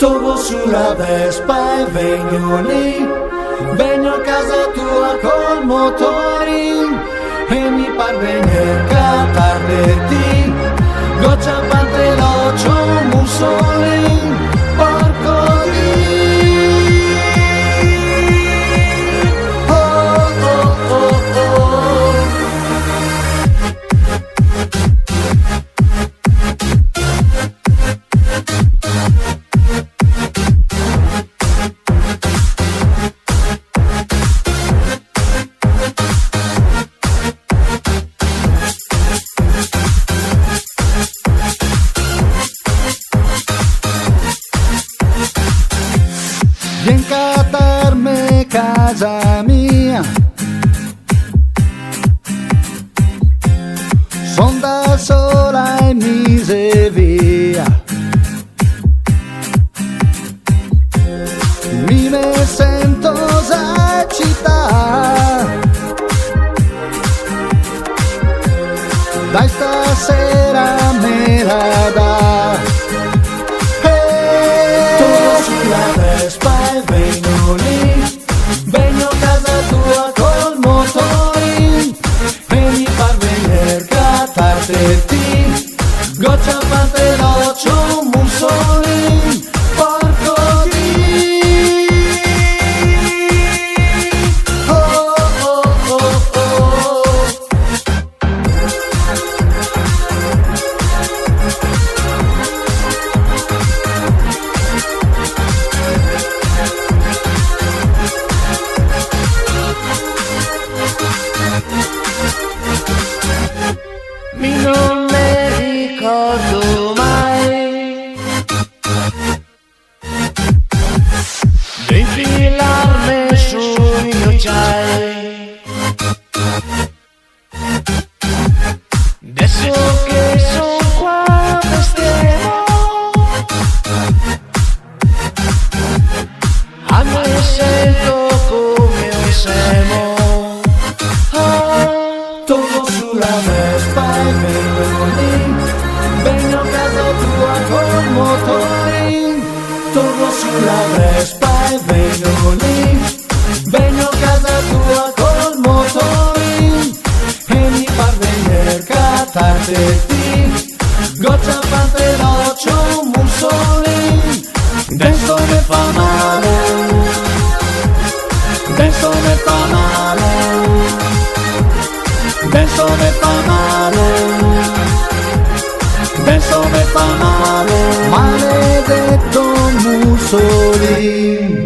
Torno sulla Vespa e vengo lì, vengo a casa tua col motore e mi par venir catarderti, goccia panteloccio Mussolini, porco di. Oh oh oh oh. Vien catarme casa mia, son da sola e mise via, mi ne sento esacitar, dai stasera me la dà. Sulla Vespa e vengo lì, vengo a casa tua col motore e mi par venir catarderti, goccia panteloccio Mussolini, porco di. Oh oh oh oh. Non ne ricordo mai di infilarmi sui ghiacciai. Adesso che son qua estremo, a me sento come un semo. Torno sulla Vespa e vengo lì, vengo a casa tua col motore. Torno sulla Vespa e vengo lì, vengo a casa tua col motore e mi par venir catarderti, goccia panteloccio Mussolini, dentro me fa male, dentro me fa male, dentro me fa male, dentro me fa male, maledetto Mussolini.